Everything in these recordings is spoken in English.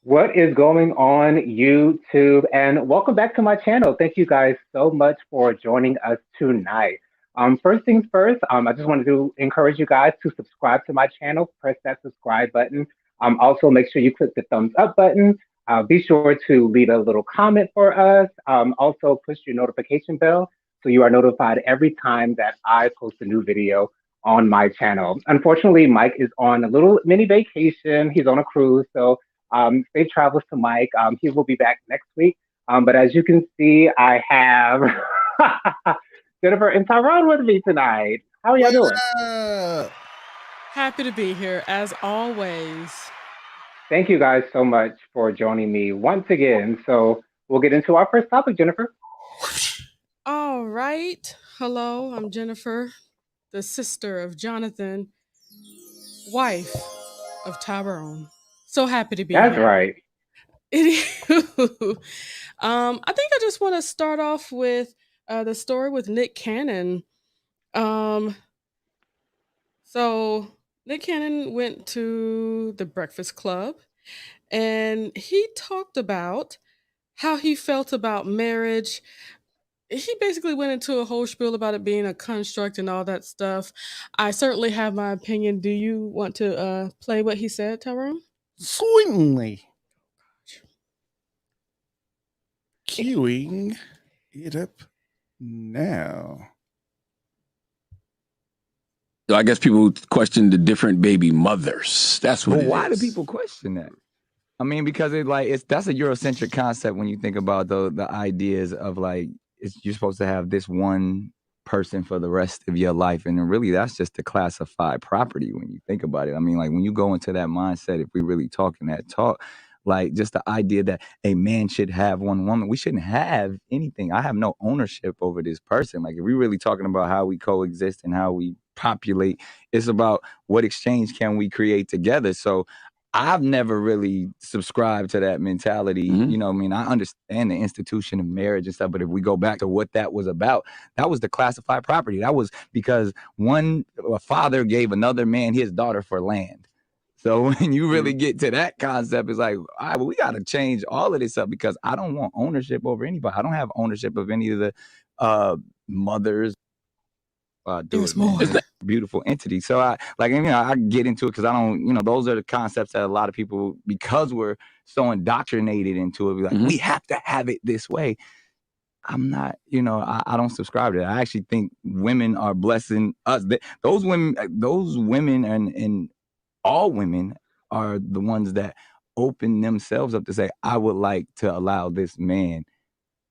What is going on, YouTube? And welcome back to my channel. Thank you guys so much for joining us tonight. First things first, I just wanted to encourage you guys to subscribe to my channel. Press that subscribe button. Also, make sure you click the thumbs up button. Be sure to leave a little comment for us. Also, push your notification bell so you are notified every time that I post a new video on my channel. Unfortunately, Mike is on a little mini vacation. He's on a cruise, so safe travels to Mike. He will be back next week. But as you can see, I have Jennifer and Tyrone with me tonight. How are y'all What doing? up? Happy to be here as always. Thank you guys so much for joining me once again. So we'll get into our first topic, Jennifer. All right. Hello, I'm Jennifer, the sister of Jonathan, wife of Tyrone. So happy to be That's here. right. I think I just want to start off with the story with Nick Cannon. Um, so Nick Cannon went to the Breakfast Club and he talked about how he felt about marriage. He basically went into a whole spiel about it being a construct and all that stuff. I certainly have my opinion. Do you want to play what he said, Tyrone? Certainly. Queuing it up now. So I guess people question the different baby mothers. That's what But it why do is. people question that? I mean, because it's that's a Eurocentric concept when you think about the ideas of you're supposed to have this one person for the rest of your life, and really that's just to classify property when you think about it. I mean, like when you go into that mindset, if we really talking that talk, like just the idea that a man should have one woman, we shouldn't have anything. I have no ownership over this person. Like if we really talking about how we coexist and how we populate, it's about what exchange can we create together. So I've never really subscribed to that mentality. Mhm. You know what I mean? I understand the institution of marriage and stuff, but if we go back to what that was about, that was the classified property. That was because a father gave another man his daughter for land. So when you really get to that concept, it's like, all right, well, we got to change all of this up because I don't want ownership over anybody. I don't have ownership of any of the mothers. Do There's it, man. more. It's a beautiful entity. So I get into it because I don't, those are the concepts that a lot of people, because we're so indoctrinated into it, be like, Mhm. we have to have it this way. I'm not, I don't subscribe to that. I actually think women are blessing us. Those women and all women are the ones that open themselves up to say, I would like to allow this man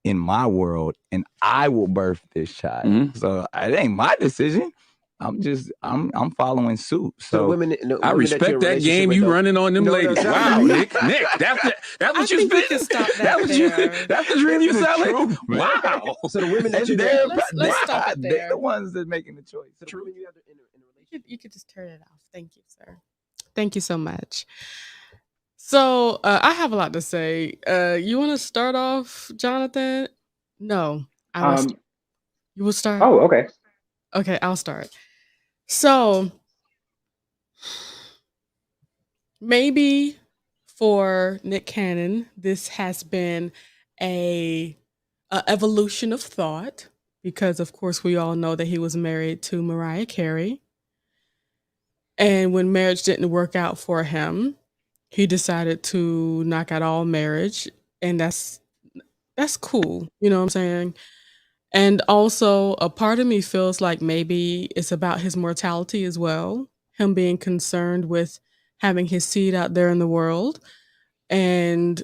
in my world and I will birth this child. Mhm. So it ain't my decision. I'm following suit. So the So women, I respect that game you running on them ladies. Wow, Nick. That's I what you think we spitting? can stop that That's what you there. that's the dream you It's the selling? truth, man. Wow. so the women that And you're Let's stop it they're there. the ones that making the choice. so the women you have in a relationship. You could just turn it off. Thank you, sir. Thank you so much. So I have a lot to say. You want to start off, Jonathan? No, I will. Um, You will start. oh, okay. Okay, I'll start. So maybe for Nick Cannon, this has been a, a evolution of thought because, of course, we all know that he was married to Mariah Carey, and when marriage didn't work out for him, he decided to knock out all marriage, and that's cool. You know what I'm saying? And also, a part of me feels like maybe it's about his mortality as well, him being concerned with having his seed out there in the world and,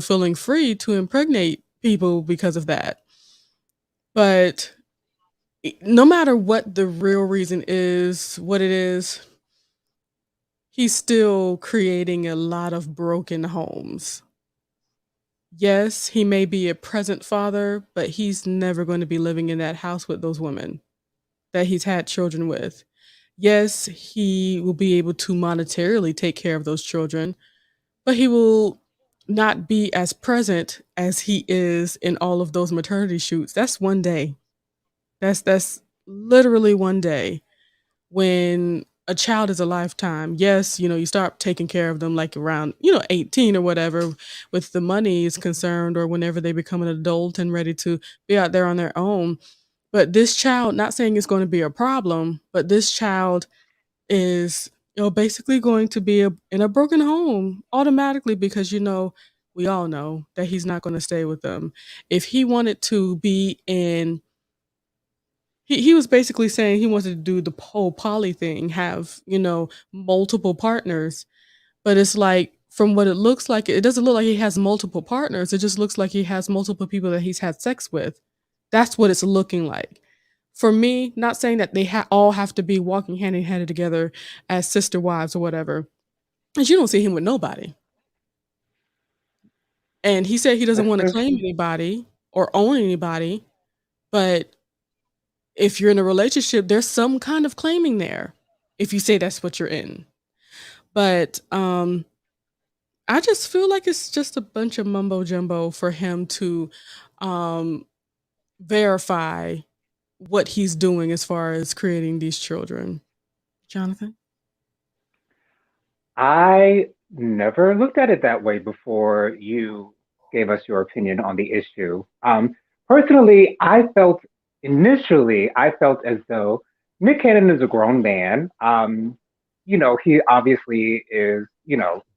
feeling free to impregnate people because of that. But no matter what the real reason is, what it is, he's still creating a lot of broken homes. Yes, he may be a present father, but he's never going to be living in that house with those women that he's had children with. Yes, he will be able to monetarily take care of those children, but he will not be as present as he is in all of those maternity shoots. That's one day. That's literally one day when a child is a lifetime. Yes, you start taking care of them like around, 18 or whatever with the money is concerned, or whenever they become an adult and ready to be out there on their own. But this child, not saying it's going to be a problem, but this child is, basically going to be in a broken home automatically because, we all know that he's not going to stay with them. If he wanted to be in he was basically saying he wanted to do the whole poly thing, have, multiple partners. But it's like, from what it looks like, it doesn't look like he has multiple partners. It just looks like he has multiple people that he's had sex with. That's what it's looking like. For me, not saying that they all have to be walking hand in hand together as sister wives or whatever, because you don't see him with nobody. And he said he doesn't That's want to true. claim anybody or own anybody, but if you're in a relationship, there's some kind of claiming there if you say that's what you're in. But I just feel like it's just a bunch of mumbo jumbo for him to um, verify what he's doing as far as creating these children. Jonathan? I never looked at it that way before you gave us your opinion on the issue. Personally, I felt as though Nick Cannon is a grown man. He obviously is,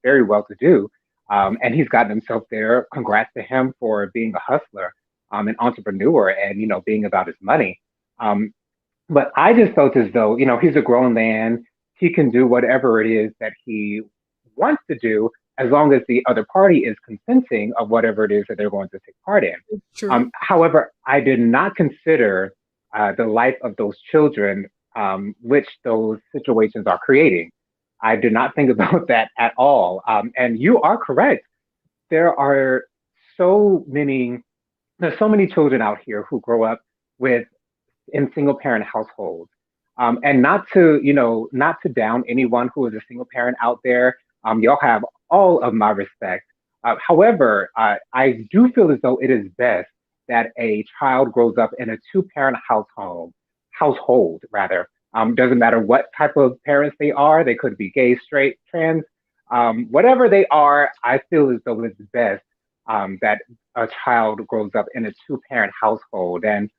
very well to do. And he's gotten himself there. Congrats to him for being a hustler, an entrepreneur, and, being about his money. Um, but I just felt as though, he's a grown man. He can do whatever it is that he wants to do as long as the other party is consenting of whatever it is that they're going to take part in. True. However, I did not consider the life of those children, which those situations are creating. I did not think about that at all. And you are correct. There are so many, there's so many children out here who grow up with in single parent households. And not to down anyone who is a single parent out there. Y'all have all of my respect. However, I do feel as though it is best that a child grows up in a two-parent household rather. Doesn't matter what type of parents they are. They could be gay, straight, trans, whatever they are. I feel as though it's best that a child grows up in a two-parent household. And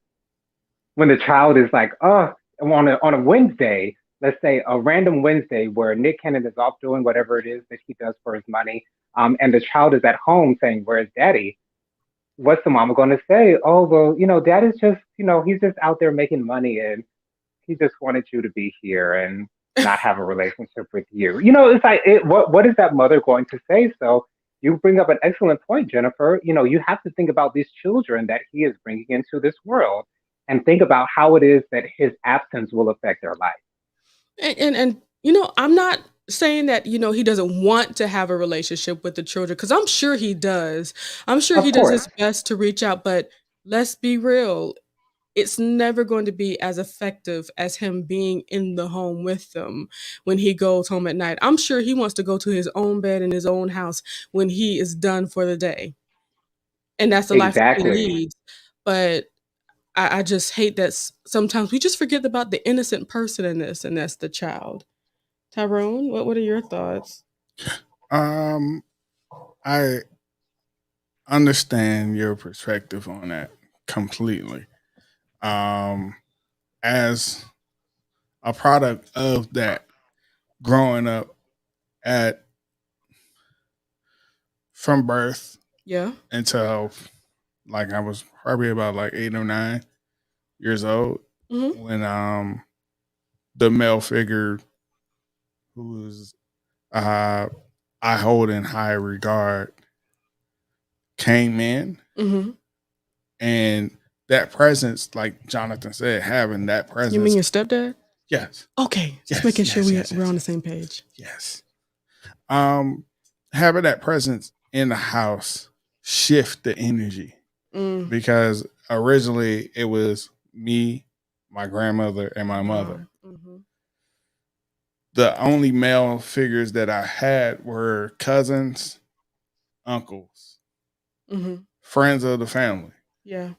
when the child is like, oh, on a Wednesday, let's say a random Wednesday where Nick Cannon is off doing whatever it is that he does for his money, and the child is at home saying, "Where's Daddy?" What's the mama going to say? Oh, well, Dad is just, he's just out there making money, and he just wanted you to be here and not have a relationship with you. It's like, what is that mother going to say? So you bring up an excellent point, Jennifer. You have to think about these children that he is bringing into this world and think about how it is that his absence will affect their life. And I'm not saying that, he doesn't want to have a relationship with the children, because I'm sure he does. I'm sure he Of does course. his best to reach out, but let's be real. It's never going to be as effective as him being in the home with them when he goes home at night. I'm sure he wants to go to his own bed in his own house when he is done for the day. And that's the life that he Exactly. leads. But I just hate that sometimes we just forget about the innocent person in this, and that's the child. Tyrone, what are your thoughts? Um, I understand your perspective on that completely. Um, as a product of that, growing up at from birth Yeah. until like I was probably about like 8 or 9 years old Hmm. when the male figure who was uh I hold in high regard came in, Hmm. and that presence, like Jonathan said, having that You mean presence, your stepdad? yes, Okay, just yes, making sure yes, yes, we're yes, on the yes, same page. yes. Having that presence in the house shift the energy Mm. because originally it was me, my grandmother, and my mother. Mm-hmm. The only male figures that I had were cousins, uncles, Mm-hmm. friends of the family. Yeah.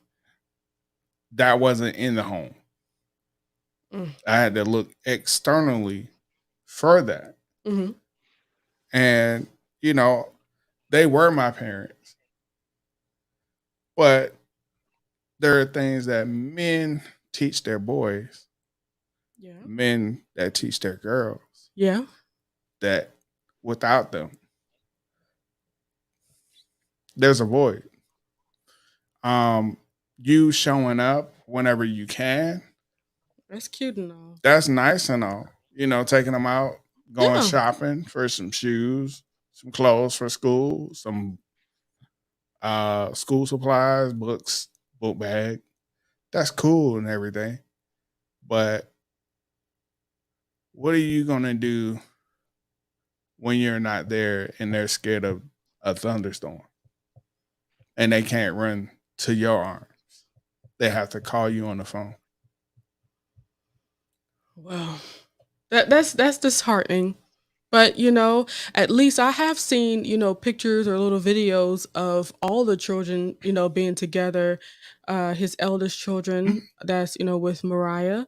That wasn't in the home. Mm. I had to look externally for that. Mhm. And, you know, they were my parents. But there are things that men teach their boys, Yeah. men that teach their girls, Yeah. that without them, there's a void. Um, you showing up whenever you can, That's cute and all. that's nice and all. You know, taking them out, going Yeah. shopping for some shoes, some clothes for school, some school supplies, books, book bag. That's cool and everything. But what are you gonna do when you're not there and they're scared of a thunderstorm and they can't run to your arms? They have to call you on the phone. Well, that's disheartening. But at least I have seen, pictures or little videos of all the children, being together. His eldest children, that's with Mariah,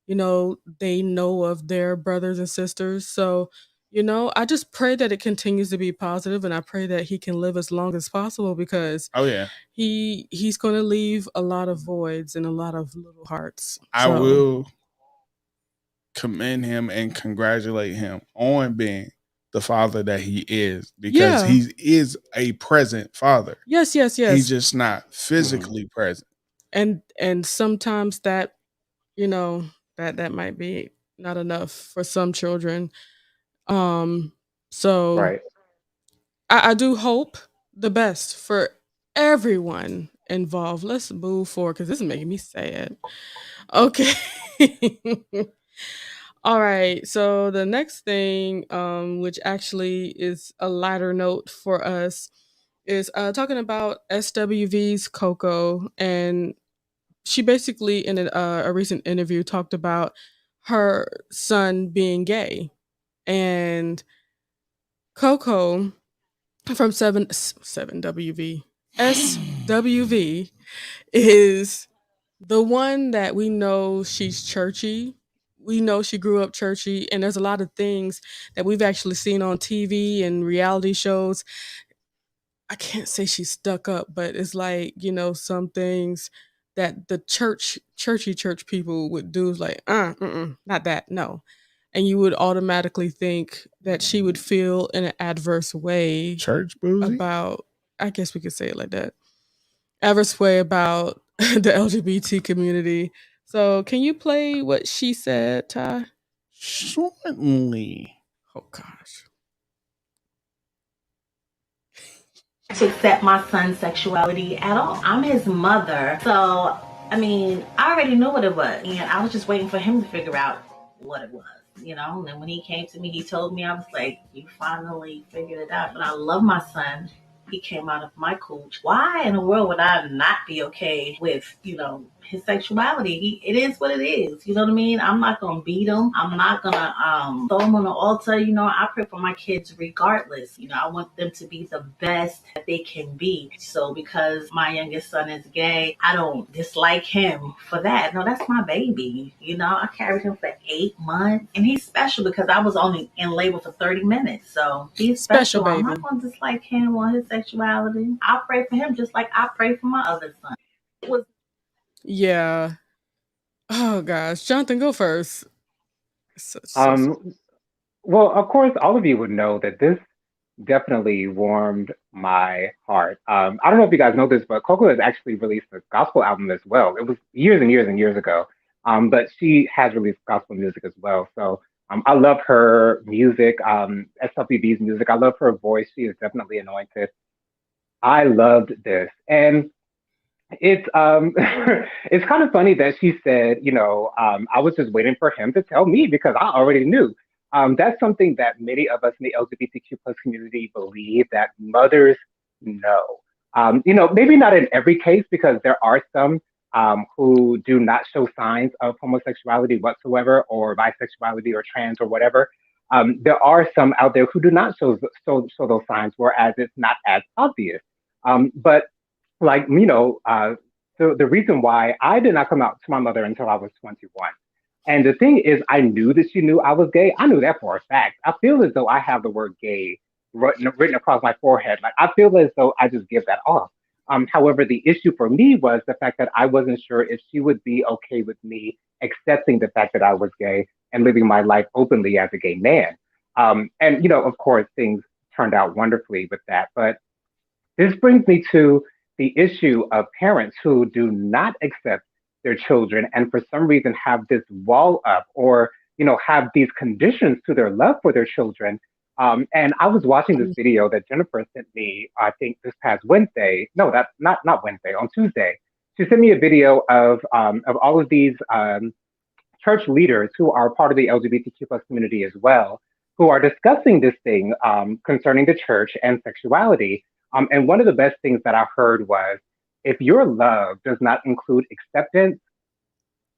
they know of their brothers and sisters. So, I just pray that it continues to be positive, and I pray that he can live as long as possible because Oh yeah. he's going to leave a lot of voids and a lot of little hearts. I So, will commend him and congratulate him on being the father that he is because yeah. he is a present father. Yes, yes, He's yes. just not physically present. And sometimes that you know that might be not enough for some children. um so Right. I do hope the best for everyone involved. Let's move forward because this is making me sad. Okay. All right, so the next thing, which actually is a lighter note for us, is talking about SWV's Coco. And she basically in a recent interview talked about her son being gay. And Coco from 7WV SWV is the one that we know she's churchy. We know she grew up churchy, and there's a lot of things that we've actually seen on TV and reality shows. I can't say she's stuck up, but it's like, some things that the churchy church people would do is like, not that, no. And you would automatically think that she would feel in an adverse way Church boozy? about, I guess we could say it like that, adverse way about the LGBT community. So can you play what she said, Ty? Certainly. Oh gosh. To accept my son's sexuality at all. I'm his mother, so I mean, I already knew what it was, and I was just waiting for him to figure out what it was. And then when he came to me, he told me, I was like, you finally figured it out. But I love my son. He came out of my cooch. Why in the world would I not be okay with, his sexuality? It is what it is. You know what I mean? I'm not gonna beat him. I'm not gonna throw him on the altar. I pray for my kids regardless. I want them to be the best that they can be. So because my youngest son is gay, I don't dislike him for that. No, that's my baby. I carried him for 8 months, and he's special because I was only in labor for 30 minutes. So he's Special special. I'm baby. not gonna dislike him or his sexuality. I pray for him just like I pray for my other son. It was Yeah. Oh gosh. Jonathan, go first. So Um, well, of course, all of you would know that this definitely warmed my heart. I don't know if you guys know this, but Coco has actually released a gospel album as well. It was years and years and years ago, but she has released gospel music as well. So I love her music, SWB's music. I love her voice. She is definitely anointed. I loved this, and it's it's kind of funny that she said, I was just waiting for him to tell me because I already knew. That's something that many of us in the LGBTQ plus community believe that mothers know. Maybe not in every case because there are some who do not show signs of homosexuality whatsoever, or bisexuality, or trans, or whatever. There are some out there who do not show those signs, whereas it's not as obvious. But the reason why I did not come out to my mother until I was 21. And the thing is, I knew that she knew I was gay. I knew that for a fact. I feel as though I have the word gay written across my forehead. Like I feel as though I just give that off. However, the issue for me was the fact that I wasn't sure if she would be okay with me accepting the fact that I was gay and living my life openly as a gay man. And of course, things turned out wonderfully with that. But this brings me to the issue of parents who do not accept their children and for some reason have this wall up or, have these conditions to their love for their children. And I was watching this Mm. video that Jennifer sent me, I think this past Wednesday. No, that's not Wednesday, on Tuesday. She sent me a video of all of these church leaders who are part of the LGBTQ plus community as well, who are discussing this thing concerning the church and sexuality. And one of the best things that I heard was, if your love does not include acceptance,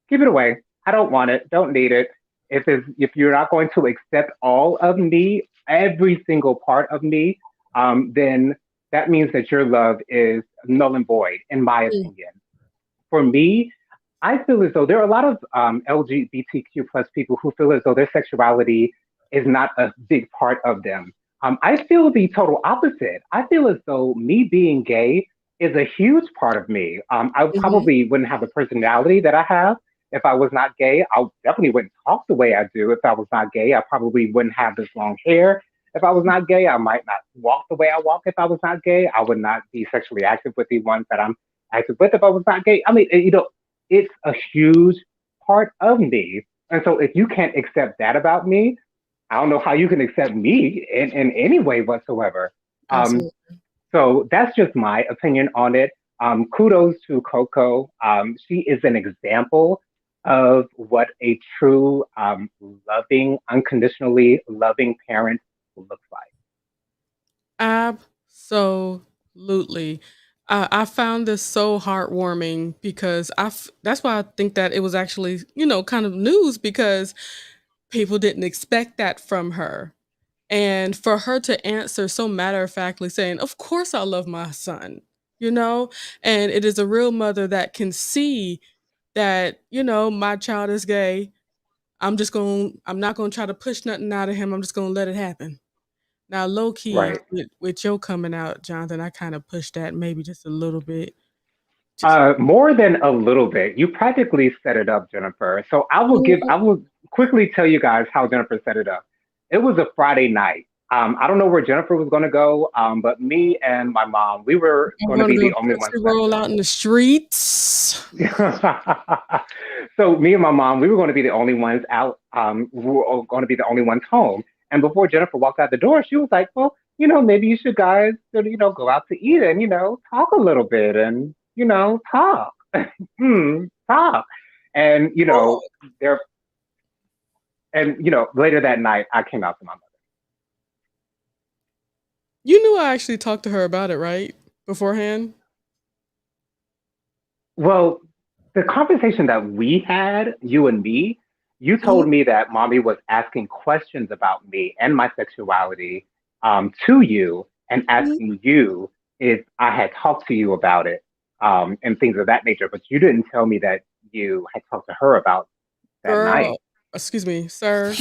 give it away. I don't want it. Don't need it. If you're not going to accept all of me, every single part of me, then that means that your love is null and void, in my Mm. opinion. For me, I feel as though there are a lot of LGBTQ plus people who feel as though their sexuality is not a big part of them. I feel the total opposite. I feel as though me being gay is a huge part of me. I Mhm. probably wouldn't have the personality that I have if I was not gay. I definitely wouldn't talk the way I do if I was not gay. I probably wouldn't have this long hair if I was not gay. I might not walk the way I walk if I was not gay. I would not be sexually active with the ones that I'm active with if I was not gay. I mean, it's a huge part of me. And so if you can't accept that about me, I don't know how you can accept me in any way whatsoever. Um, Absolutely. so that's just my opinion on it. Kudos to Coco. She is an example of what a true, loving, unconditionally loving parent looks like. Absolutely. I found this so heartwarming because that's why I think that it was actually, kind of news because people didn't expect that from her. And for her to answer so matter of factly saying, "Of course I love my son," you know? And it is a real mother that can see that, my child is gay. I'm not gonna try to push nothing out of him. I'm just gonna let it happen. Now, low key Right. with your coming out, Jonathan, I kind of pushed that maybe just a little bit. Just More than a little bit. You practically set it up, Jennifer. So mm, I will quickly tell you guys how Jennifer set it up. It was a Friday night. I don't know where Jennifer was going to go, but me and my mom, we were I'm going to gonna be go the only ones pussy left roll in. out in the streets. So me and my mom, we were going to be the only ones out. We were going to be the only ones home. And before Jennifer walked out the door, she was like, "Well, maybe you should guys, go out to eat and talk a little bit and talk, talk." And Oh, there, and later that night, I came out to my mother. you knew I actually talked to her about it, right? Beforehand? Well, the conversation that we had, you and me, you Mhm, told me that mommy was asking questions about me and my sexuality to you and mhm. asking you if I had talked to you about it and things of that nature. But you didn't tell me that you had talked to her about that Girl, night. excuse me, sir,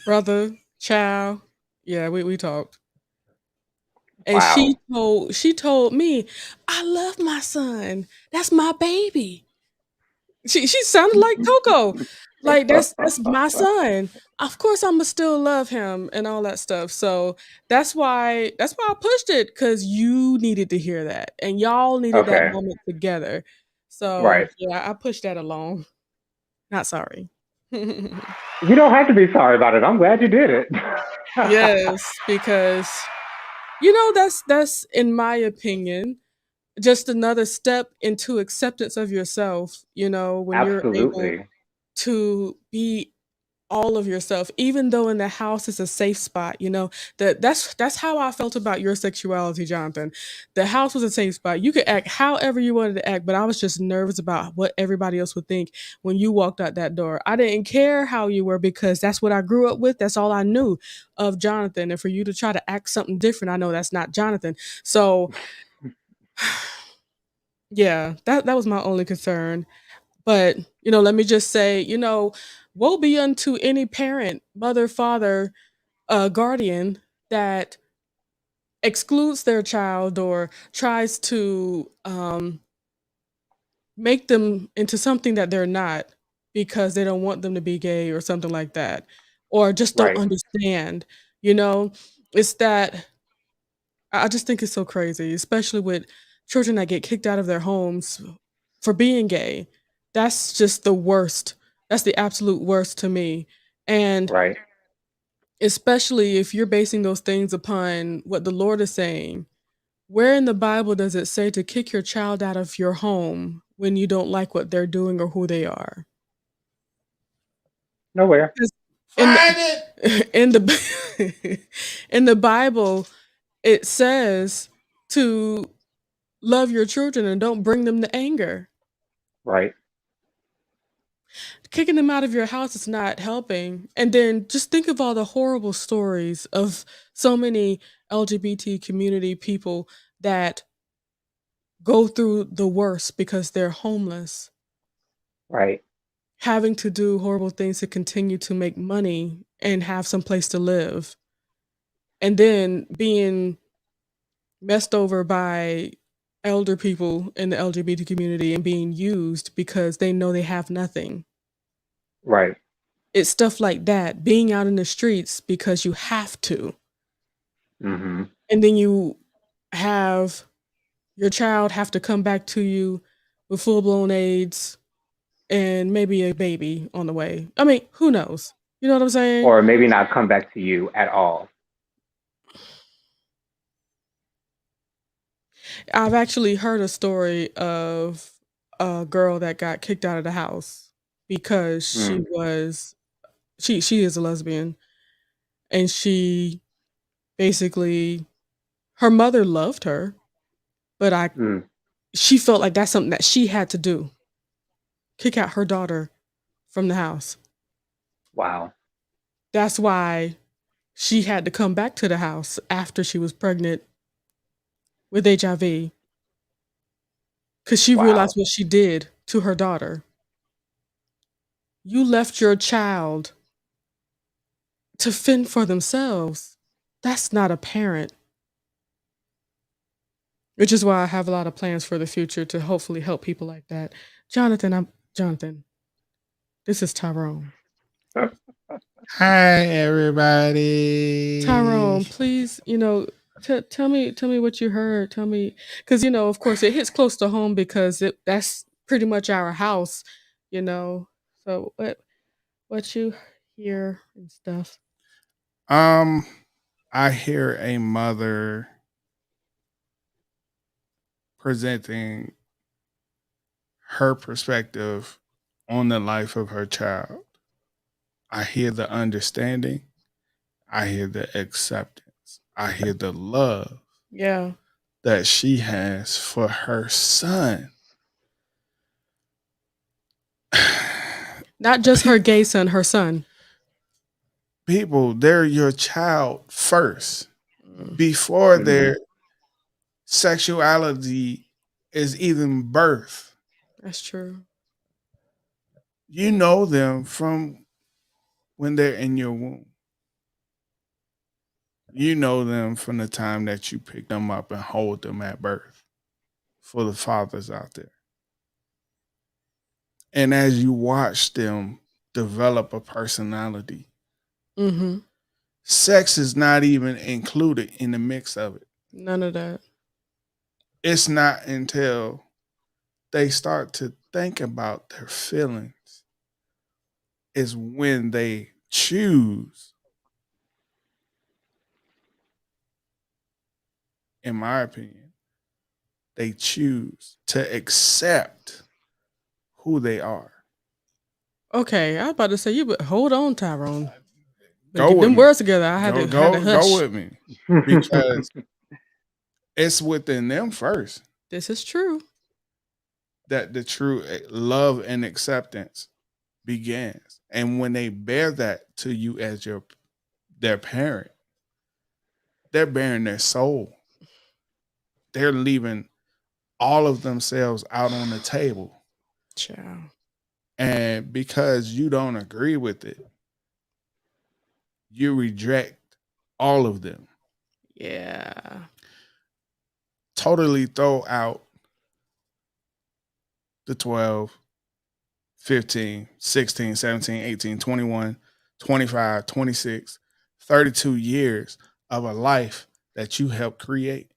brother, child. Yeah, we talked. And Wow. she told me, "I love my son. That's my baby." She sounded like Coco. Like, "That's my son. Of course Imma still love him," and all that stuff. So, that's why I pushed it because you needed to hear that, and y'all needed that Okay. moment together. So, Right. yeah, I pushed that along. Not sorry. You don't have to be sorry about it. I'm glad you did it. Yes, because, that's in my opinion, just another step into acceptance of yourself, when you're able Absolutely. to be all of yourself, even though in the house is a safe spot, that's how I felt about your sexuality, Jonathan. The house was a safe spot. You could act however you wanted to act, but I was just nervous about what everybody else would think when you walked out that door. I didn't care how you were because that's what I grew up with. That's all I knew of Jonathan. And for you to try to act something different, I know that's not Jonathan. So yeah, that was my only concern. But Let me just say, woe be unto any parent, mother, father, guardian that excludes their child or tries to make them into something that they're not because they don't want them to be gay or something like that, or just don't Right. understand. You know, it's that I just think it's so crazy, especially with children that get kicked out of their homes for being gay. That's just the worst. That's the absolute worst to me. And Right. especially if you're basing those things upon what the Lord is saying. Where in the Bible does it say to kick your child out of your home when you don't like what they're doing or who they are? Nowhere. Because in Find it. in the in the Bible, it says to love your children and don't bring them to anger. Right. Kicking them out of your house is not helping. And then just think of all the horrible stories of so many LGBT community people that go through the worst because they're homeless, Right. having to do horrible things to continue to make money and have some place to live, and then being messed over by elder people in the LGBT community and being used because they know they have nothing. Right. It's stuff like that, being out in the streets because you have to. Mm-hmm. And then you have your child have to come back to you with full blown AIDS and maybe a baby on the way. I mean, who knows? You know what I'm saying? Or maybe not come back to you at all. I've actually heard a story of a girl that got kicked out of the house because Mm. she is a lesbian, and she basically, her mother loved her, but Mm. she felt like that's something that she had to do. Kick out her daughter from the house. Wow. That's why she had to come back to the house after she was pregnant with HIV, because she realized Wow. what she did to her daughter. You left your child to fend for themselves. That's not a parent. Which is why I have a lot of plans for the future to hopefully help people like that. Jonathan. This is Tyrone. Hi, everybody. Tyrone, please, tell me what you heard. Tell me, because of course, it hits close to home because that's pretty much our house. You know, so what you hear and stuff. Um, I hear a mother presenting her perspective on the life of her child. I hear the understanding. I hear the acceptance. I hear the love Yeah, that she has for her son. not just her Pe- gay son, her son. People, they're your child first Mm, before Mm-hmm. their sexuality is even birth. that's true. You know them from when they're in your womb. You know them from the time that you pick them up and hold them at birth, for the fathers out there. And as you watch them develop a personality, Mm-hmm. sex is not even included in the mix of it. None of that. It's not until they start to think about their feelings is when they choose, in my opinion, they choose to accept who they are. Okay, I was about to say you, but hold on, Tyrone. But Go get with them me. words together. I had to Go hush. with me. Because it's within them first This is true. that the true love and acceptance begins. And when they bear that to you as their parent, they're bearing their soul. They're leaving all of themselves out on the table. Ciao. And because you don't agree with it, you reject all of them. Yeah. Totally throw out the 12, 15, 16, 17, 18, 21, 25, 26, 32 years of a life that you helped create.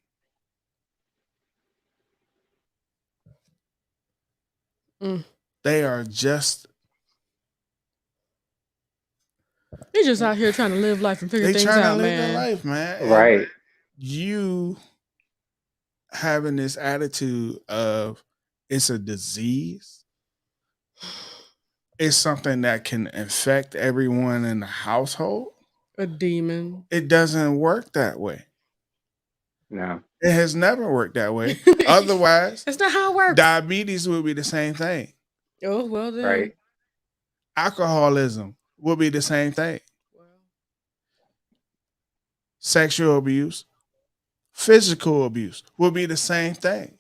Mm. They are just They're just out here trying to live life and figure they things trying to out, live their man. life, man. And Right. you having this attitude of it's a disease, it's something that can infect everyone in the household. A demon. It doesn't work that way. No. It has never worked that way. Otherwise, That's not how it works. diabetes would be the same thing. Oh, well then. Right. Alcoholism would be the same thing. Well, Sexual abuse, physical abuse would be the same thing.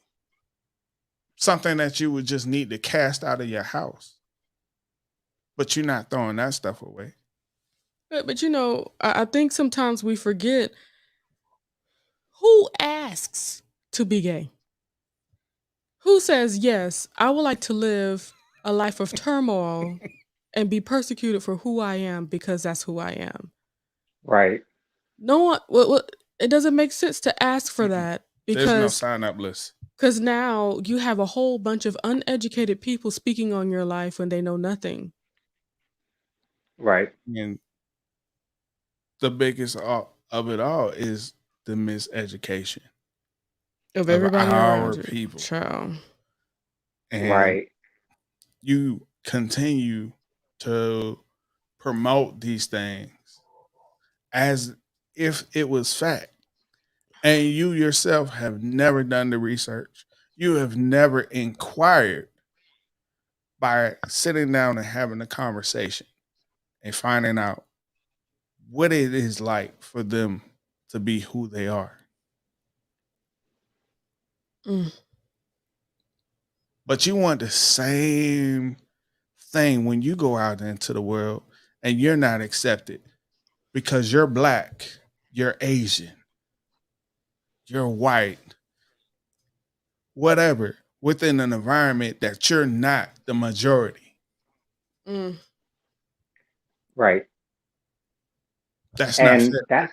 Something that you would just need to cast out of your house. But you're not throwing that stuff away. but you know, I think sometimes we forget who asks to be gay. Who says, yes, I would like to live a life of turmoil and be persecuted for who I am because that's who I am? Right. No one, it doesn't make sense to ask for that There's no because sign up list. now you have a whole bunch of uneducated people speaking on your life when they know nothing. Right. And the biggest of it all is the miseducation Of of everybody our around you. people. Child. And Right. you continue to promote these things as if it was fact. And you yourself have never done the research. You have never inquired by sitting down and having a conversation and finding out what it is like for them to be who they are. Mm. But you want the same thing when you go out into the world and you're not accepted because you're black, you're Asian, you're white, whatever, within an environment that you're not the majority. Mm. Right. That's not And fair.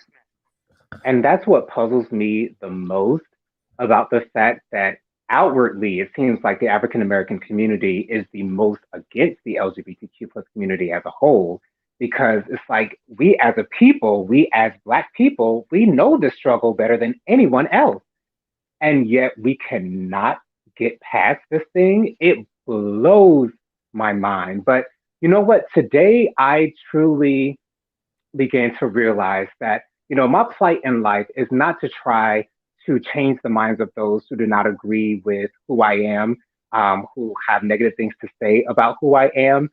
that's what puzzles me the most about the fact that outwardly it seems like the African American community is the most against the LGBTQ plus community as a whole, because it's like we as a people, we as Black people, we know the struggle better than anyone else. And yet we cannot get past this thing. It blows my mind. But you know what? Today I truly began to realize that, my plight in life is not to try to change the minds of those who do not agree with who I am, who have negative things to say about who I am.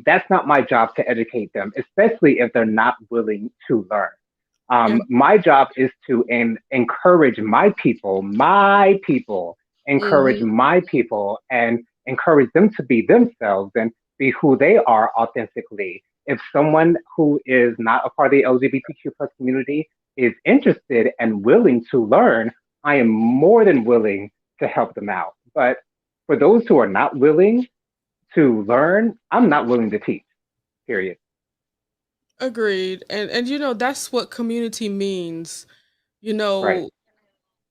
That's not my job to educate them, especially if they're not willing to learn. Yeah. My job is to encourage my people, encourage Mhm. my people, and encourage them to be themselves and be who they are authentically. If someone who is not a part of the LGBTQ plus community is interested and willing to learn, I am more than willing to help them out. But for those who are not willing to learn, I'm not willing to teach. Period. Agreed. And you know, that's what community means. You Right. know,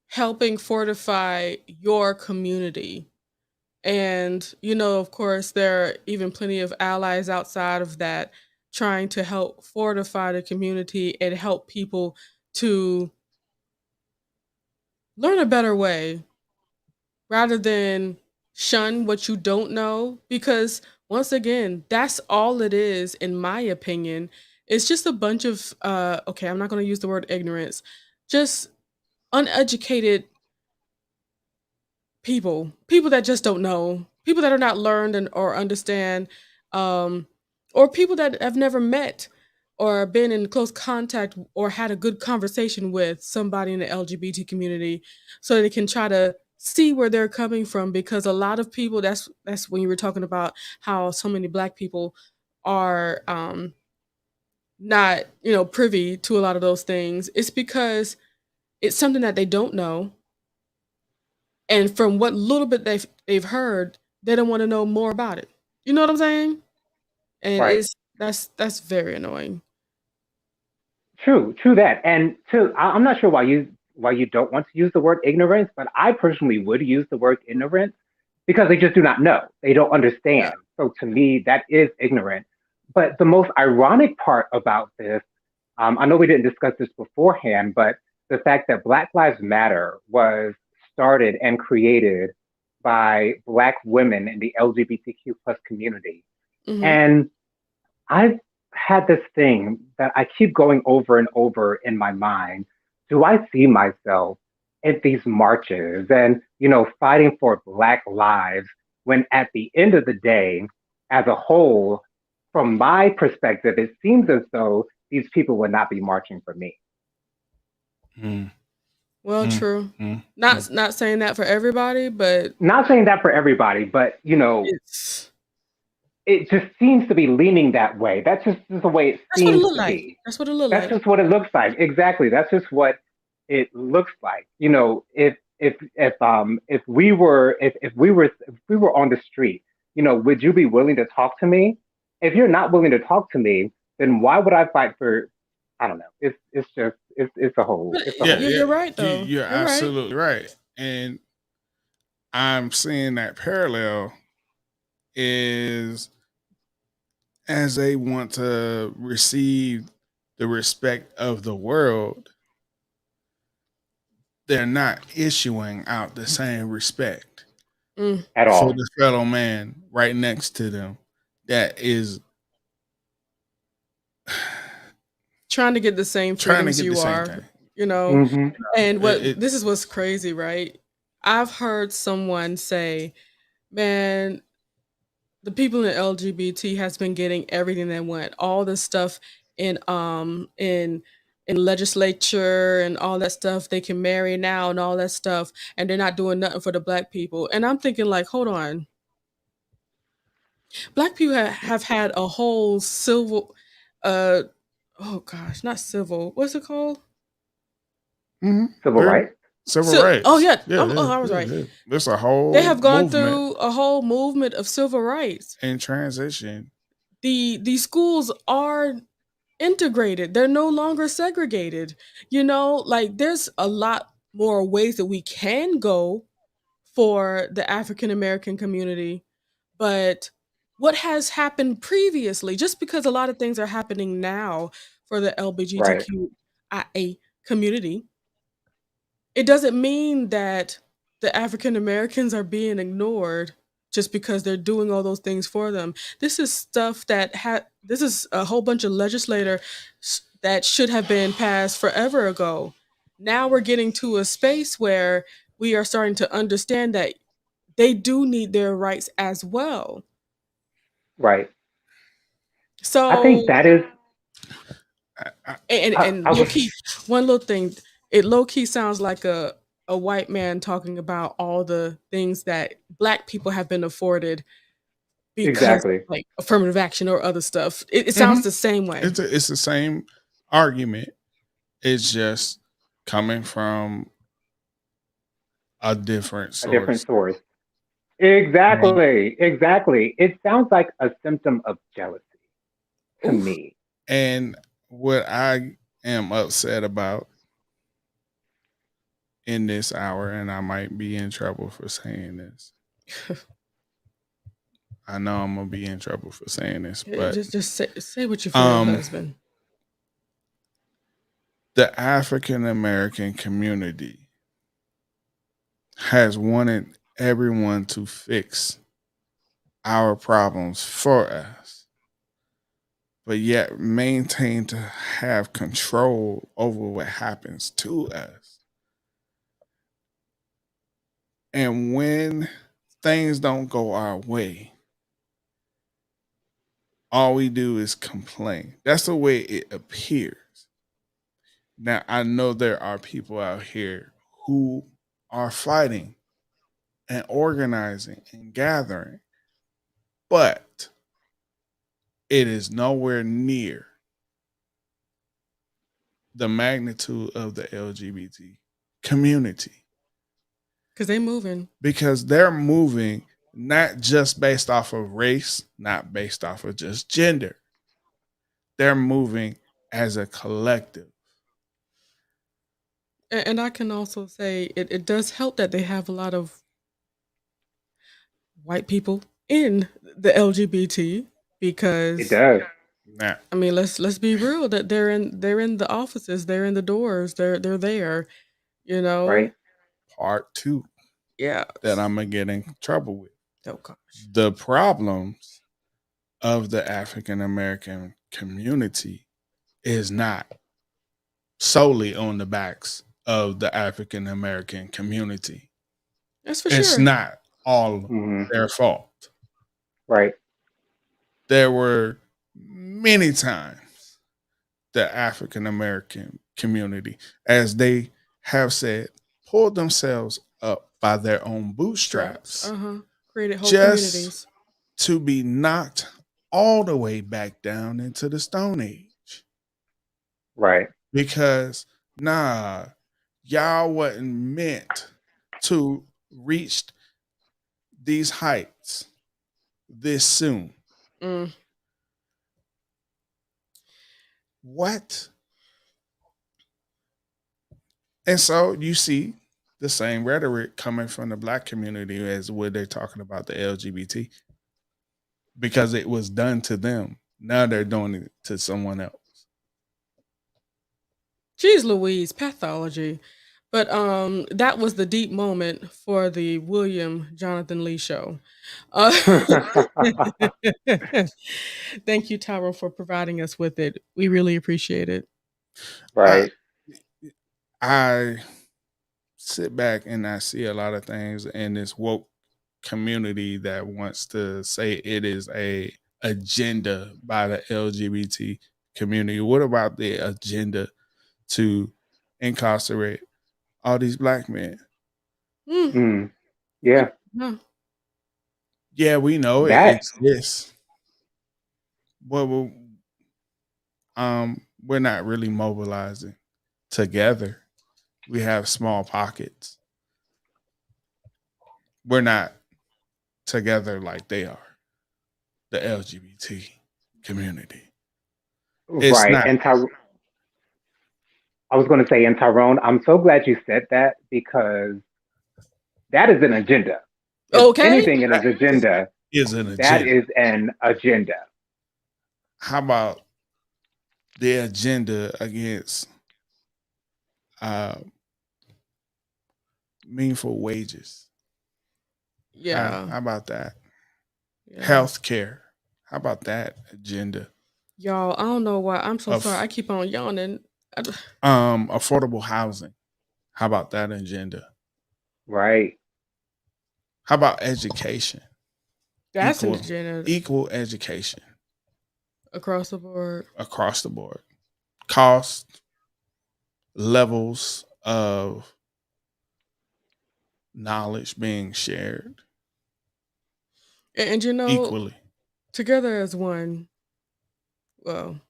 helping fortify your community. And, you know, of course, there are even plenty of allies outside of that trying to help fortify the community and help people to learn a better way rather than shun what you don't know. Because once again, that's all it is, in my opinion. It's just a bunch of, okay, I'm not going to use the word ignorance, just uneducated people that just don't know, people that are not learned or understand, um, or people that have never met or been in close contact or had a good conversation with somebody in the LGBT community, so they can try to see where they're coming from, because a lot of people, that's when you were talking about how so many black people are not, privy to a lot of those things. It's because it's something that they don't know, and from what little bit they've heard, they don't want to know more about it. You know what I'm saying? And Right. that's very annoying. True that. And I'm not sure why you don't want to use the word ignorance, but I personally would use the word ignorance because they just do not know. They don't Yeah. understand. So to me, that is ignorant. But the most ironic part about this, I know we didn't discuss this beforehand, but the fact that Black Lives Matter was started and created by Black women in the LGBTQ plus community. Hmm. And I've had this thing that I keep going over and over in my mind. Do I see myself at these marches and, fighting for Black lives when at the end of the day, as a whole, from my perspective, it seems as though these people would not be marching for me. Mm, Well, mm, true. mm, mm. Not saying that for everybody, but Not saying that for everybody, but, it's it just seems to be leaning that way. That's just the way it that's what it seems looked to like. be. That's what it looked That's like. just what it looks like. Exactly. That's just what it looks like. If we were on the street, would you be willing to talk to me? If you're not willing to talk to me, then why would I fight for? I don't know. It's a whole But it's a Yeah, whole yeah, you're thing. right though. you're You're right. absolutely right, and I'm seeing that parallel is as they want to receive the respect of the world, they're not issuing out the same respect Mm. At for all. the fellow man right next to them that is Trying to get the same trying to freedoms get the you same are, thing. you know. Hmm. And It, this is what's crazy, right? I've heard someone say, "Man, the people in LGBT has been getting everything they want. All this stuff in in legislature and all that stuff. They can marry now and all that stuff, and they're not doing nothing for the black people." And I'm thinking, like, hold on, black people have had a whole civil, uh, oh gosh, not civil. What's it called? mm-hmm. Civil rights. Civil So, oh rights. yeah, Yeah, yeah, I was yeah, right. yeah. There's a They whole have gone movement through a whole movement of civil rights. in transition. The schools are integrated. They're no longer segregated. Like there's a lot more ways that we can go for the African American community, but what has happened previously, just because a lot of things are happening now for the Right. LGBTQIA community, it doesn't mean that the African Americans are being ignored just because they're doing all those things for them. This is stuff this is a whole bunch of legislator that should have been passed forever ago. Now we're getting to a space where we are starting to understand that they do need their rights as well. Right. I think So, that is. and I, and I low was key, one little thing, it low key sounds like a white man talking about all the things that black people have been afforded because of exactly. like affirmative action or other stuff. It Mm-hmm. sounds the same way. It's the same argument. It's just coming from a different A different source. source. Um, Exactly. Exactly. It sounds like a symptom of jealousy to Oof. me. and what I am upset about in this hour, and I might be in trouble for saying this. I know I'm gonna be in trouble for saying this, but Just say what you feel, um, husband. the African American community has wanted everyone to fix our problems for us, but yet maintain to have control over what happens to us. And when things don't go our way, all we do is complain. That's the way it appears. Now, I know there are people out here who are fighting and organizing and gathering, but it is nowhere near the magnitude of the LGBT community Because they moving. because they're moving not just based off of race, not based off of just gender. They're moving as a collective. And I can also say it does help that they have a lot of white people in the LGBT It because does. Now, I mean let's be real that they're in the offices, they're in the doors, they're there, you know? Right. part two Yeah. that I'm going to get in trouble with. Oh gosh. The problems of the African American community is not solely on the backs of the African American community. That's for It's sure. not all Hmm. their fault. Right. There were many times the African American community, as they have said, pulled themselves up by their own bootstraps Uh-huh. Created whole just communities. to be knocked all the way back down into the Stone Age. Right. Because, nah, y'all wasn't meant to reach these heights this soon. Mm. What? And so you see the same rhetoric coming from the black community as when they're talking about the LGBT because it was done to them. Now they're doing it to someone else. Jeez Louise, pathology. But that was the deep moment for the William Jonathan Lee show. Uh, thank you, Tyrone, for providing us with it. We really appreciate it. I, Right. I sit back and I see a lot of things in this woke community that wants to say it is a agenda by the LGBT community. What about the agenda to incarcerate all these black men? Mm. Mm. Yeah. No. Yeah, we know it That. exists. But we're not really mobilizing together. We have small pockets. We're not together like they are, the LGBT community. It's Right. not. And I was going to say, and Tyrone, I'm so glad you said that because that is an agenda. If Okay. anything in an agenda, Is an that agenda. is an agenda. How about the agenda against uh, meaningful wages? Yeah. How about that? Yeah. Health care. How about that agenda? Y'all, I don't know why. I'm so sorry. I Of keep on yawning. affordable housing. How about that agenda? Right. How about education? That's an agenda Equal education across the board. across the board. Cost, levels of knowledge being shared And equally. together as one. Well,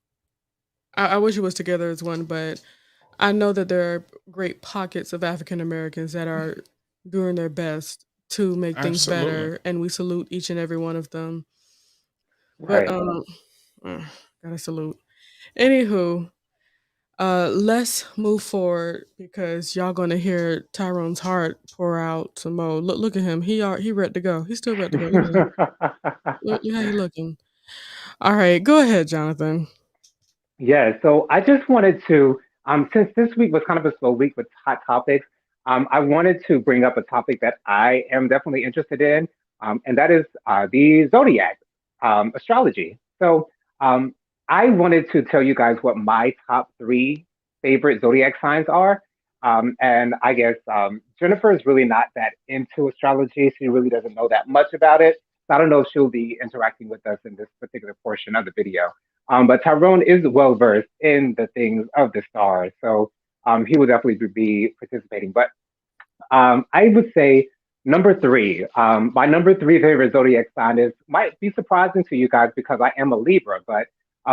I wish it was together as one, but I know that there are great pockets of African Americans that are doing their best to make things Absolutely. better, and we salute each and every one of them. But Right. gotta salute. Anywho, let's move forward because y'all gonna hear Tyrone's heart pour out some more. Look at him. He ready to go. He's still ready to go. Look at him. Look how he looking. All right, go ahead, Jonathan. Yeah, so I just wanted to, since this week was kind of a slow week with hot topics, I wanted to bring up a topic that I am definitely interested in, and that is the zodiac, astrology. So um, I wanted to tell you guys what my top three favorite zodiac signs are. And I guess Jennifer is really not that into astrology. She really doesn't know that much about it. So I don't know if she'll be interacting with us in this particular portion of the video. But Tyrone is well versed in the things of the stars, so he will definitely be participating. But I would say Number three, my number three favorite zodiac sign is might be surprising to you guys because I am a Libra, but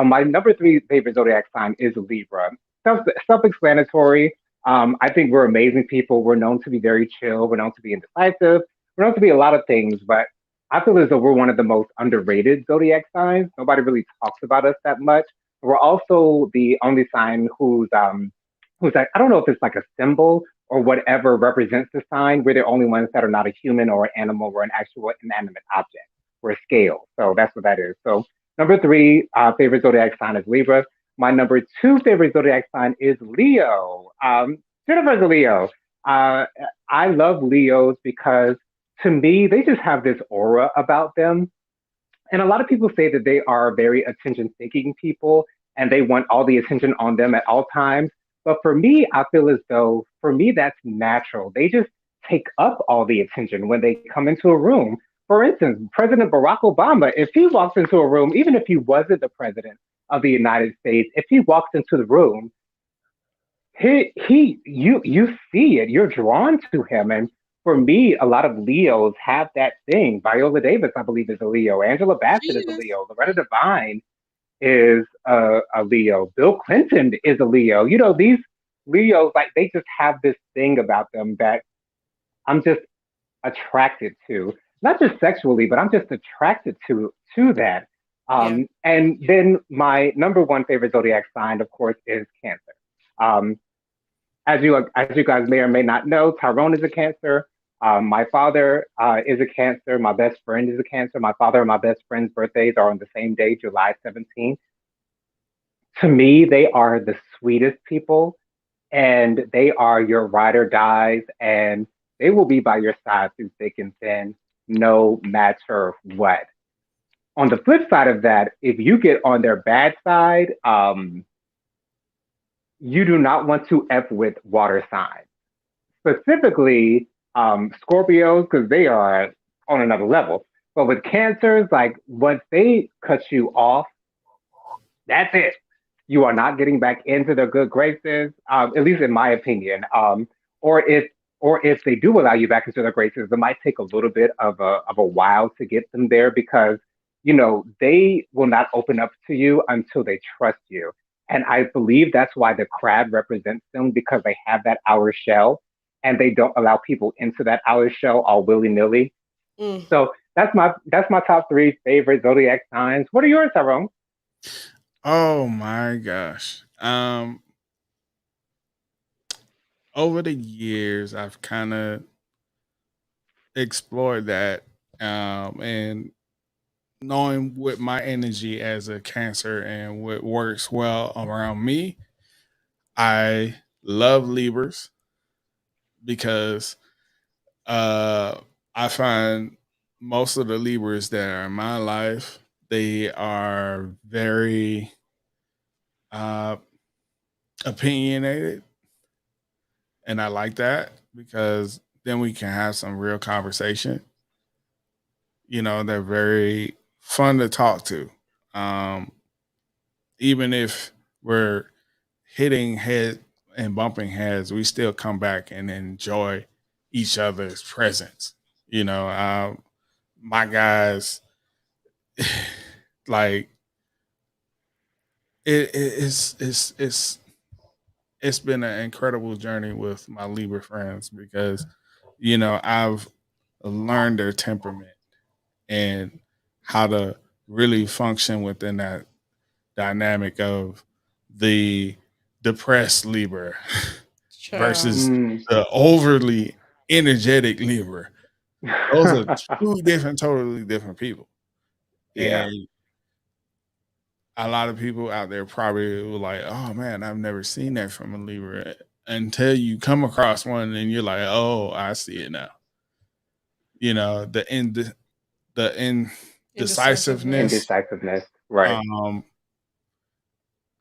my number three favorite zodiac sign is Libra. Self-explanatory. I think we're amazing people. We're known to be very chill. We're known to be indecisive. We're known to be a lot of things, but I feel as though we're one of the most underrated zodiac signs. Nobody really talks about us that much. We're also the only sign who's like, I don't know if it's like a symbol or whatever represents the sign. We're the only ones that are not a human or an animal or an actual inanimate object. We're a scale. So that's what that is. So number three favorite zodiac sign is Libra. My number two favorite zodiac sign is Leo. Jennifer's a Leo. Uh, I love Leos because to me, they just have this aura about them, and a lot of people say that they are very attention seeking people and they want all the attention on them at all times. But for me, I feel as though for me, that's natural. They just take up all the attention when they come into a room. For instance, President Barack Obama, if he walks into a room, even if he wasn't the president of the United States, if he walks into the room, you see it, you're drawn to him. And for me, a lot of Leos have that thing. Viola Davis, I believe, is a Leo. Angela She Bassett is a is. Leo. Loretta Devine is a Leo. Bill Clinton is a Leo. You know, these Leos, like they just have this thing about them that I'm just attracted to. Not just sexually, but I'm just attracted to that. Yeah. And then my number one favorite zodiac sign, of course, is Cancer. Um, as you guys may or may not know, Tyrone is a Cancer. My father is a Cancer. My best friend is a Cancer. My father and my best friend's birthdays are on the same day, July 17th. To me, they are the sweetest people, and they are your ride or dies, and they will be by your side through thick and thin, no matter what. On the flip side of that, if you get on their bad side, you do not want to F with water signs, specifically Scorpios, because they are on another level. But with cancers, like once they cut you off, that's it. You are not getting back into their good graces, at least in my opinion. Or if or if they do allow you back into their graces, it might take a little bit of a while to get them there because they will not open up to you until they trust you. And I believe that's why the crab represents them because they have that outer shell and they don't allow people into that outer shell all willy nilly. Mm. So that's my top three favorite zodiac signs. What are yours, Tyrone? Oh my gosh. Over the years, I've kind of explored that, and knowing what my energy as a Cancer and what works well around me, I love Libras because uh, I find most of the Libras that are in my life, they are very uh, opinionated, and I like that because then we can have some real conversation. They're very fun to talk to. Um, Even if we're hitting head and bumping heads, we still come back and enjoy each other's presence. My guys, like it's been an incredible journey with my Libra friends because I've learned their temperament and how to really function within that dynamic of the depressed Libra Child. versus Mm, the overly energetic Libra. Those are two different, totally different people. yeah. And a lot of people out there probably were like, oh man, I've never seen that from a Libra until you come across one and you're like, oh, I see it now. The Indecisiveness. indecisiveness. Indecisiveness. Right. Um,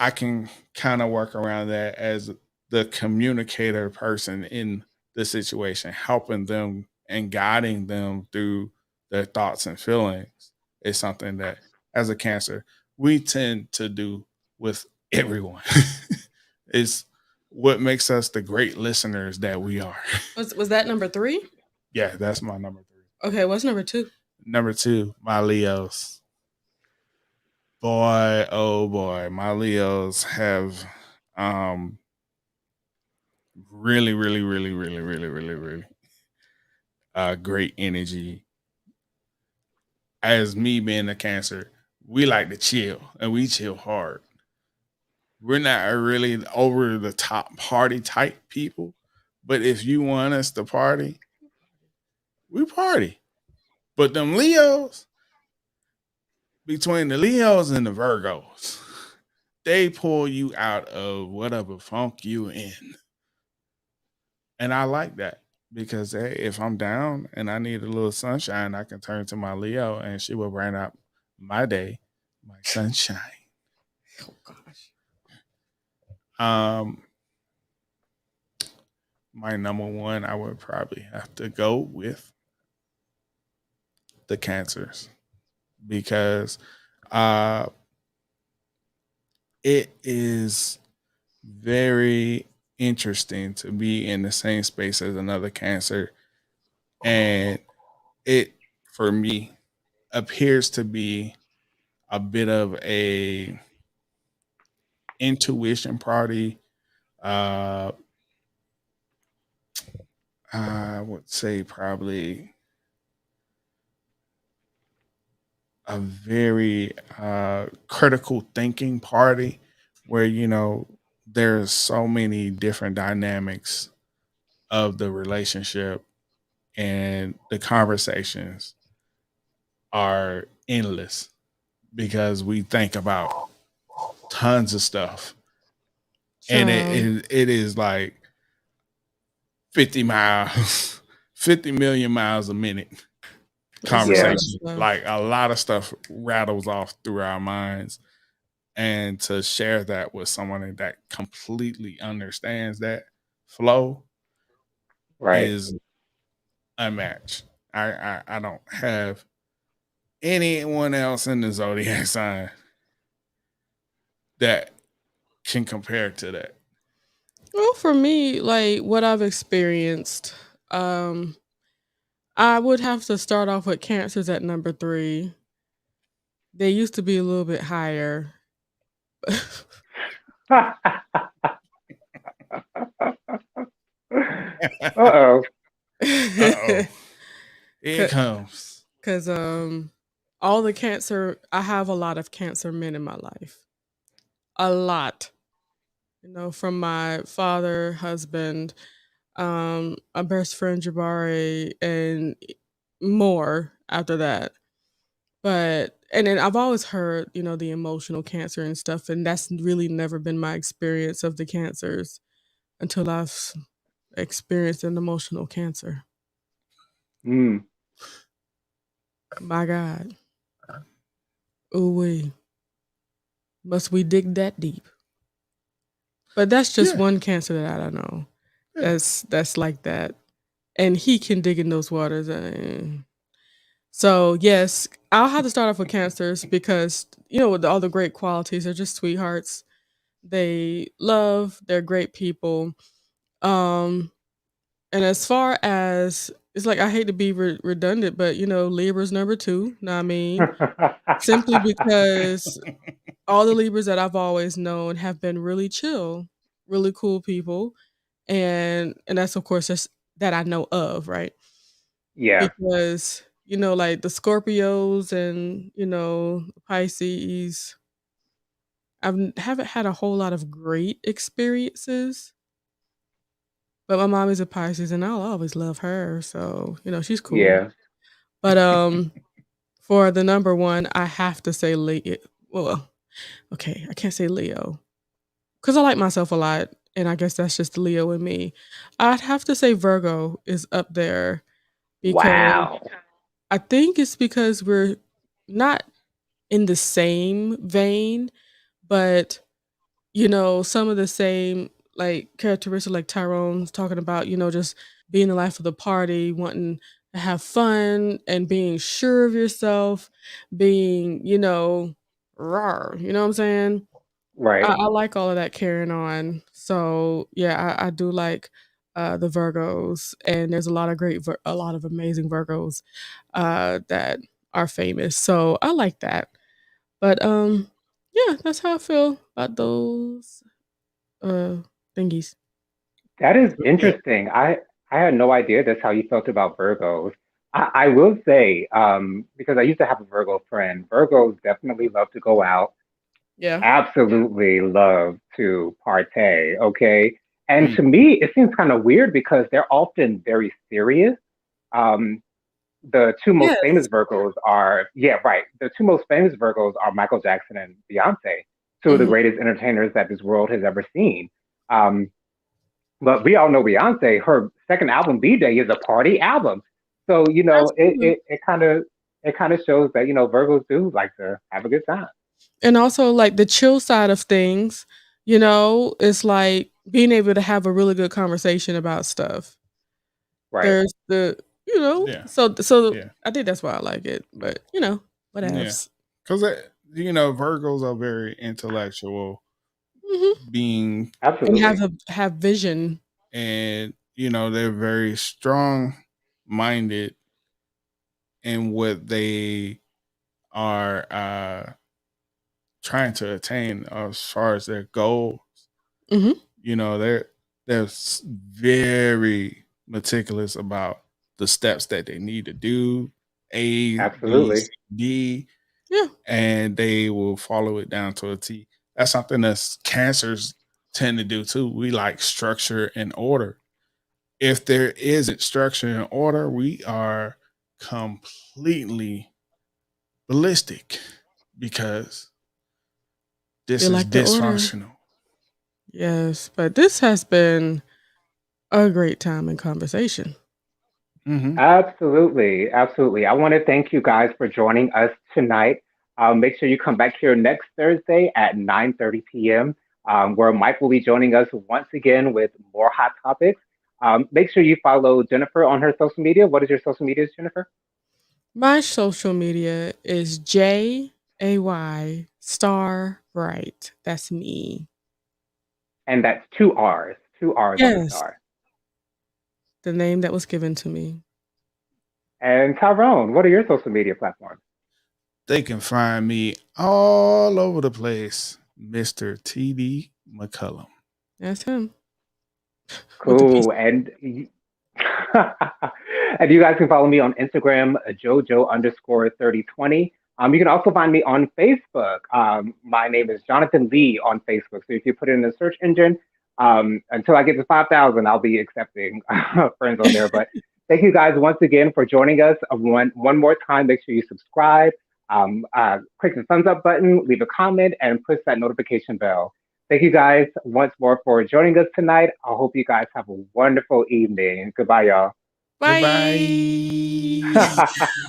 I can kind of work around that as the communicator person in the situation, helping them and guiding them through their thoughts and feelings is something that, as a Cancer, we tend to do with everyone. It's what makes us the great listeners that we are. Was that number three? Yeah, that's my number 3. Okay, what's number 2? Number 2, my Leos. Boy, oh boy, my Leos have um really, really, really, really, really, really, really great energy. As me being a Cancer, we like to chill and we chill hard. We're not really over the top party type people, but if you want us to party, we party. But them Leos, between the Leos and the Virgos, they pull you out of whatever funk you in. And I like that because hey, if I'm down and I need a little sunshine, I can turn to my Leo and she will brighten up my day, my sunshine. Oh gosh. Um, my number 1, I would probably have to go with the Cancers because uh, it is very interesting to be in the same space as another Cancer, and it for me appears to be a bit of a intuition party. Uh, I would say probably a very critical thinking party where there's so many different dynamics of the relationship and the conversations are endless because we think about tons of stuff and it is like 50 miles 50 million miles a minute conversation. Like a lot of stuff rattles off through our minds. And to share that with someone that completely understands that flow Right. is unmatched. I don't have anyone else in the zodiac sign that can compare to that. Well, for me, like what I've experienced, I would have to start off with Cancers at number 3. They used to be a little bit higher. Uh-oh. Uh-oh. Here it comes. Because all the Cancer, I have a lot of Cancer men in my life. A lot. From my father, husband, my best friend Jabari, and more after that. But and then I've always heard, the emotional Cancer and stuff, and that's really never been my experience of the Cancers until I've experienced an emotional Cancer. Mm. My God. Ooh wee. Must we dig that deep? But that's just one Cancer that I don't know. Yeah. That's like that. And he can dig in those waters. So yes, I'll have to start off with Cancers because with all the great qualities, they're just sweethearts. They're great people. And as far as it's like I hate to be redundant, but Libra's number 2. Know what I mean? Simply because all the Libras that I've always known have been really chill, really cool people, and that's of course just that I know of, right? Yeah. Because like the Scorpios and Pisces, haven't had a whole lot of great experiences. But my mom is a Pisces, and I'll always love her, so she's cool. Yeah. But for the number 1, I have to say Leo. Well, okay, I can't say Leo because I like myself a lot, and I guess that's just Leo in me. I'd have to say Virgo is up there because Wow. I think it's because we're not in the same vein, but some of the same like characteristics, like Tyrone's talking about, just being the life of the party, wanting to have fun and being sure of yourself, being, rawr, you know what I'm saying? Right. I like all of that carrying on. So yeah, I do like the Virgos, and there's a lot of a lot of amazing Virgos that are famous. So I like that. But yeah, that's how I feel about those uh thingies. That is Yeah. interesting. I had no idea that's how you felt about Virgos. I will say, because I used to have a Virgo friend, Virgos definitely love to go out, Yeah. absolutely love to partay, okay? And Mm. to me, it seems kind of weird because they're often very serious. Um, the two most famous Yes. Virgos are, yeah, right. The two most famous Virgos are Michael Jackson and Beyonce, two of the Hmm. greatest entertainers that this world has ever seen. Um, but we all know Beyonce, her second album, B Day, is a party album. So, Absolutely. it kind of shows that, Virgos do like to have a good time. And also like the chill side of things, it's like being able to have a really good conversation about stuff. Right. There's Yeah. so Yeah. I think that's why I like it. But what Yeah. else? Because Virgos are very intellectual Hmm. being, And Absolutely. have vision. and they're very strong minded in what they are trying to attain as far as their goals. Hmm. They're very meticulous about the steps that they need to do, A, B, Absolutely. C, D, Yeah. and they will follow it down to a T. That's something that cancers tend to do too. We like structure and order. If there isn't structure and order, we are completely ballistic because You this is like the order. dysfunctional. Yes. But this has been a great time in conversation. Hmm. Absolutely. Absolutely. I want to thank you guys for joining us tonight. Make sure you come back here next Thursday at 9:30 p.m., where Mike will be joining us once again with more hot topics. Make sure you follow Jennifer on her social media. What is your social media, Jennifer? My social media is JAY Star Bright. That's me. And that's two R's on the Yes. star. The name that was given to me. And Tyrone, what are your social media platforms? They can find me all over the place, Mr. TD McCullum. That's him with the piece. Cool. And you guys can follow me on Instagram, Jojo underscore 3020. You can also find me on Facebook. My name is Jonathan Lee on Facebook. So if you put it in the search engine, until I get to 5,000, I'll be accepting friends on there. But thank you guys once again for joining us. One more time, make sure you subscribe, click the thumbs up button, leave a comment, and push that notification bell. Thank you guys once more for joining us tonight. I hope you guys have a wonderful evening. Goodbye, y'all. Goodbye. Bye.